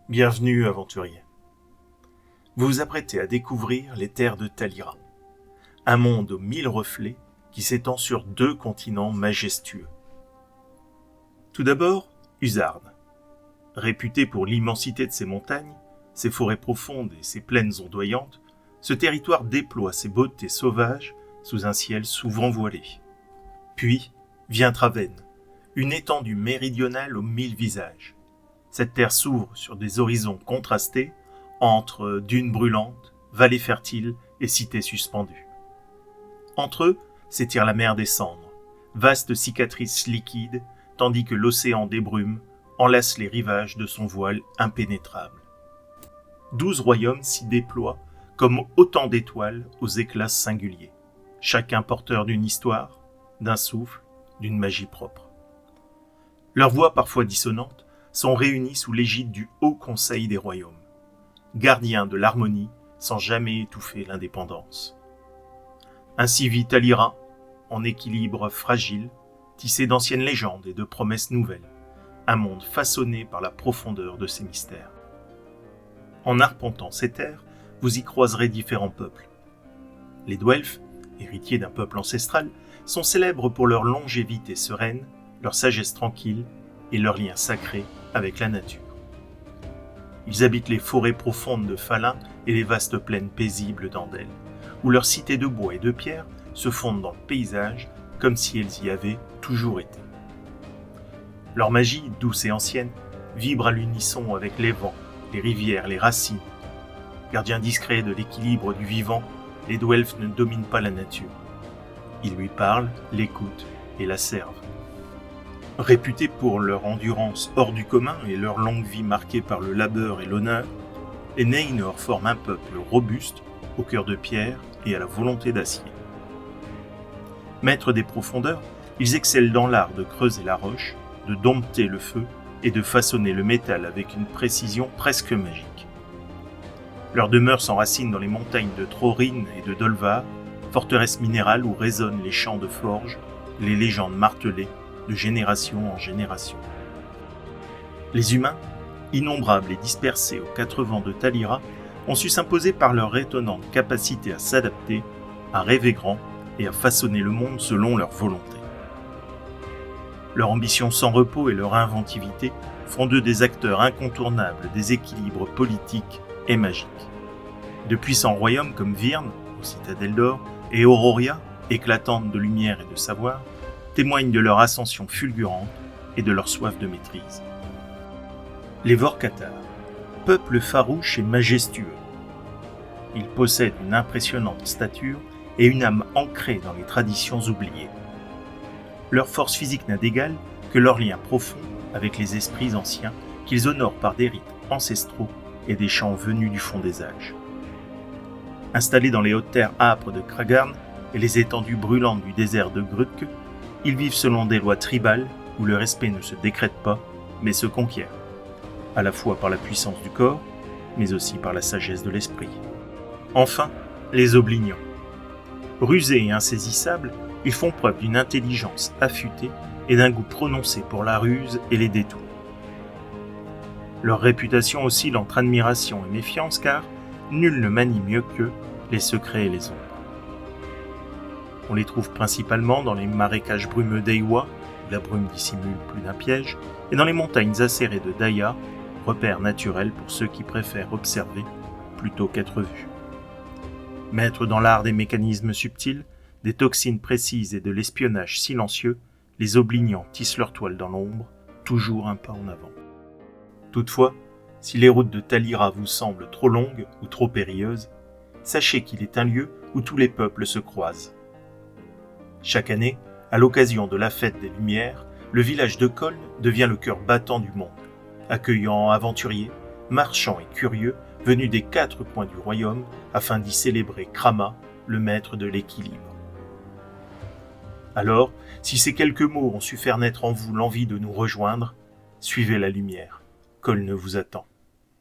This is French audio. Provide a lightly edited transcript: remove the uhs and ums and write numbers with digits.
Bienvenue, aventurier. Vous vous apprêtez à découvrir les terres de Talira, un monde aux 1000 reflets qui s'étend sur 2 continents majestueux. Tout d'abord, Uzard. Réputé pour l'immensité de ses montagnes, ses forêts profondes et ses plaines ondoyantes, ce territoire déploie ses beautés sauvages sous un ciel souvent voilé. Puis vient Traven, une étendue méridionale aux 1000 visages. Cette terre s'ouvre sur des horizons contrastés entre dunes brûlantes, vallées fertiles et cités suspendues. Entre eux s'étire la mer des cendres, vaste cicatrice liquide, tandis que l'océan des brumes enlace les rivages de son voile impénétrable. 12 royaumes s'y déploient comme autant d'étoiles aux éclats singuliers, chacun porteur d'une histoire, d'un souffle, d'une magie propre. Leurs voix parfois dissonantes sont réunies sous l'égide du Haut Conseil des Royaumes, gardien de l'harmonie sans jamais étouffer l'indépendance. Ainsi vit Talira, en équilibre fragile, tissé d'anciennes légendes et de promesses nouvelles, un monde façonné par la profondeur de ses mystères. En arpentant ces terres, vous y croiserez différents peuples. Les Dwelfs, héritiers d'un peuple ancestral, sont célèbres pour leur longévité sereine, leur sagesse tranquille et leur lien sacré avec la nature. Ils habitent les forêts profondes de Falin et les vastes plaines paisibles d'Andel, où leurs cités de bois et de pierre se fondent dans le paysage comme si elles y avaient toujours été. Leur magie, douce et ancienne, vibre à l'unisson avec les vents, les rivières, les racines. Gardiens discrets de l'équilibre du vivant, les Dwelfs ne dominent pas la nature. Ils lui parlent, l'écoutent et la servent. Réputés pour leur endurance hors du commun et leur longue vie marquée par le labeur et l'honneur, les Nainor forment un peuple robuste, au cœur de pierre et à la volonté d'acier. Maîtres des profondeurs, ils excellent dans l'art de creuser la roche, de dompter le feu et de façonner le métal avec une précision presque magique. Leur demeure s'enracine dans les montagnes de Trorin et de Dolvar, forteresses minérales où résonnent les chants de forge, les légendes martelées de génération en génération. Les humains, innombrables et dispersés aux 4 vents de Talira, ont su s'imposer par leur étonnante capacité à s'adapter, à rêver grand et à façonner le monde selon leur volonté. Leur ambition sans repos et leur inventivité font d'eux des acteurs incontournables des équilibres politiques et magiques. De puissants royaumes comme Virne, aux citadelles d'or, et Auroria, éclatantes de lumière et de savoir, témoignent de leur ascension fulgurante et de leur soif de maîtrise. Les Vorcatar, peuple farouche et majestueux. Ils possèdent une impressionnante stature et une âme ancrée dans les traditions oubliées. Leur force physique n'a d'égal que leur lien profond avec les esprits anciens qu'ils honorent par des rites ancestraux et des chants venus du fond des âges. Installés dans les hautes terres âpres de Kragarn et les étendues brûlantes du désert de Grutke, ils vivent selon des lois tribales où le respect ne se décrète pas, mais se conquiert, à la fois par la puissance du corps, mais aussi par la sagesse de l'esprit. Enfin, les Oblignons. Rusés et insaisissables, ils font preuve d'une intelligence affûtée et d'un goût prononcé pour la ruse et les détours. Leur réputation oscille entre admiration et méfiance car nul ne manie mieux qu'eux les secrets et les ombres. On les trouve principalement dans les marécages brumeux d'Eywa, où la brume dissimule plus d'un piège, et dans les montagnes acérées de Daya, repère naturel pour ceux qui préfèrent observer plutôt qu'être vus. Maîtres dans l'art des mécanismes subtils, des toxines précises et de l'espionnage silencieux, les Oblignants tissent leur toile dans l'ombre, toujours un pas en avant. Toutefois, si les routes de Talira vous semblent trop longues ou trop périlleuses, sachez qu'il est un lieu où tous les peuples se croisent. Chaque année, à l'occasion de la fête des Lumières, le village de Koln devient le cœur battant du monde, accueillant aventuriers, marchands et curieux venus des 4 coins du royaume afin d'y célébrer Krama, le maître de l'équilibre. Alors, si ces quelques mots ont su faire naître en vous l'envie de nous rejoindre, suivez la lumière. Koln vous attend.